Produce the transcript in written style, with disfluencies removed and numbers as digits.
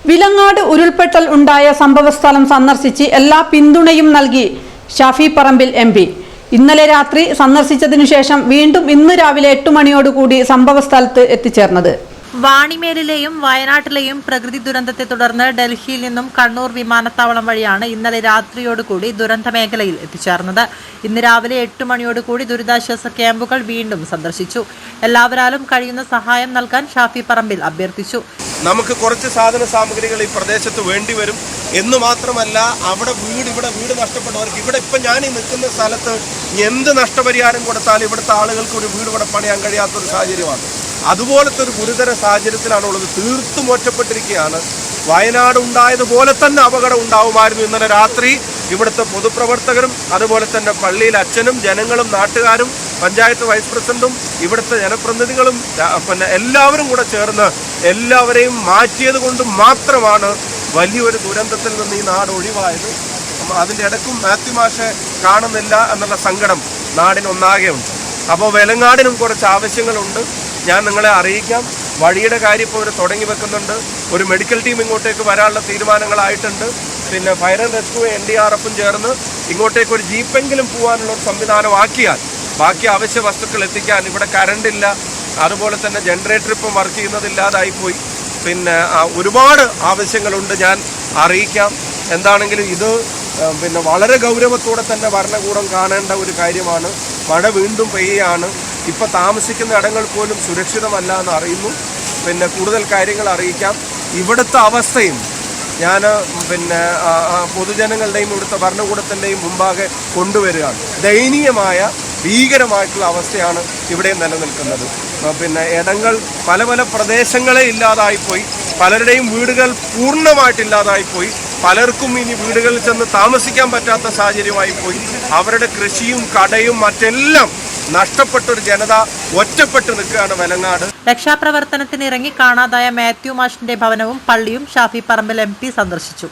വിലങ്ങാട് ഉരുൾപൊട്ടൽ ഉണ്ടായ സംഭവസ്ഥലം സന്ദർശിച്ച് എല്ലാ പിന്തുണയും നൽകി ഷാഫി പറമ്പിൽ MP. ഇന്നലെ രാത്രി സന്ദർശിച്ചതിനു ശേഷം വീണ്ടും ഇന്ന് രാവിലെ 8 മണിയോടുകൂടി സംഭവസ്ഥലത്ത് എത്തിച്ചേർന്നത്. വാണിമേലിലെയും വയനാട്ടിലെയും പ്രകൃതി ദുരന്തത്തെ തുടർന്ന് ഡൽഹിയിൽ നിന്നും കണ്ണൂർ വിമാനത്താവളം വഴിയാണ് ഇന്നലെ രാത്രിയോടുകൂടി ദുരന്ത മേഖലയിൽ എത്തിച്ചേർന്നത്. ഇന്ന് രാവിലെ 8 മണിയോടുകൂടി ദുരിതാശ്വാസ ക്യാമ്പുകൾ വീണ്ടും സന്ദർശിച്ചു. എല്ലാവരാലും കഴിയുന്ന സഹായം നൽകാൻ ഷാഫി പറമ്പിൽ അഭ്യർത്ഥിച്ചു. നമുക്ക് കുറച്ച് സാധന സാമഗ്രികൾ ഈ പ്രദേശത്ത് വേണ്ടിവരും എന്ന് മാത്രമല്ല, ഇവിടെ വീട് നഷ്ടപ്പെട്ടവർക്ക് ഇവിടെ ഇപ്പം ഞാൻ ഈ നിൽക്കുന്ന സ്ഥലത്ത് എന്ത് നഷ്ടപരിഹാരം കൊടുത്താലും ഇവിടുത്തെ ആളുകൾക്ക് ഒരു വീട് ഇവിടെ പണിയാൻ കഴിയാത്തൊരു സാഹചര്യമാണ്. അതുപോലത്തെ ഒരു ഗുരുതര സാഹചര്യത്തിലാണുള്ളത്. തീർത്തും ഒറ്റപ്പെട്ടിരിക്കുകയാണ്. വയനാട് ഉണ്ടായതുപോലെ തന്നെ അപകടം ഉണ്ടാവുമായിരുന്നു. ഇന്നലെ രാത്രി ഇവിടുത്തെ പൊതുപ്രവർത്തകരും അതുപോലെ തന്നെ പള്ളിയിലെ അച്ഛനും ജനങ്ങളും നാട്ടുകാരും പഞ്ചായത്ത് വൈസ് പ്രസിഡന്റും ഇവിടുത്തെ ജനപ്രതിനിധികളും പിന്നെ എല്ലാവരും കൂടെ ചേർന്ന് എല്ലാവരെയും മാറ്റിയത് കൊണ്ട് മാത്രമാണ് വലിയൊരു ദുരന്തത്തിൽ നിന്ന് ഈ നാട് ഒഴിവായത്. അതിൻ്റെ ഇടയ്ക്കും മാത്യു മാഷെ കാണുന്നില്ല എന്നുള്ള സങ്കടം നാടിനൊന്നാകെ ഉണ്ട്. അപ്പോൾ വെലങ്ങാടിനും കുറച്ച് ആവശ്യങ്ങളുണ്ട്. ഞാൻ നിങ്ങളെ അറിയിക്കാം. വഴിയുടെ കാര്യം ഇപ്പോൾ അവർ തുടങ്ങി വെക്കുന്നുണ്ട്. ഒരു മെഡിക്കൽ ടീം ഇങ്ങോട്ടേക്ക് വരാനുള്ള തീരുമാനങ്ങളായിട്ടുണ്ട്. പിന്നെ ഫയർ ആൻഡ് റെസ്ക്യൂ NDRFും ചേർന്ന് ഇങ്ങോട്ടേക്ക് ഒരു ജീപ്പെങ്കിലും പോകാനുള്ള ഒരു സംവിധാനമാക്കിയാൽ ബാക്കി അവശ്യ വസ്തുക്കൾ എത്തിക്കാൻ. ഇവിടെ കറണ്ടില്ല, അതുപോലെ തന്നെ ജനറേറ്റർ ഇപ്പം വർക്ക് ചെയ്യുന്നതില്ലാതായിപ്പോയി. പിന്നെ ഒരുപാട് ആവശ്യങ്ങളുണ്ട്. ഞാൻ അറിയിക്കാം. എന്താണെങ്കിലും ഇത് പിന്നെ വളരെ ഗൗരവത്തോടെ തന്നെ ഭരണകൂടം കാണേണ്ട ഒരു കാര്യമാണ്. മഴ വീണ്ടും പെയ്യുകയാണ്. ഇപ്പോൾ താമസിക്കുന്ന ഇടങ്ങൾ പോലും സുരക്ഷിതമല്ല എന്ന് അറിയുന്നു. പിന്നെ കൂടുതൽ കാര്യങ്ങൾ അറിയിക്കാം. ഇവിടുത്തെ അവസ്ഥയും ഞാൻ പിന്നെ പൊതുജനങ്ങളുടെയും ഇവിടുത്തെ ഭരണകൂടത്തിൻ്റെയും മുമ്പാകെ കൊണ്ടുവരികയാണ്. ദയനീയമായ ഭീകരമായിട്ടുള്ള അവസ്ഥയാണ് ഇവിടെ നിലനിൽക്കുന്നത്. പിന്നെ ഇടങ്ങൾ പല പ്രദേശങ്ങളെ ഇല്ലാതായിപ്പോയി. പലരുടെയും വീടുകൾ പൂർണ്ണമായിട്ടില്ലാതായിപ്പോയി. പലർക്കും ഇനി വീടുകളിൽ ചെന്ന് താമസിക്കാൻ പറ്റാത്ത സാഹചര്യമായിപ്പോയി. അവരുടെ കൃഷിയും കടയും മറ്റെല്ലാം നഷ്ടപ്പെട്ടൊരു ജനത ഒറ്റപ്പെട്ട് നിൽക്കുകയാണ് വെലങ്ങാട്. രക്ഷാപ്രവർത്തനത്തിന് ഇറങ്ങി കാണാതായ മാത്യു മാഷിന്റെ ഭവനവും പള്ളിയും ഷാഫി പറമ്പിൽ MP സന്ദർശിച്ചു.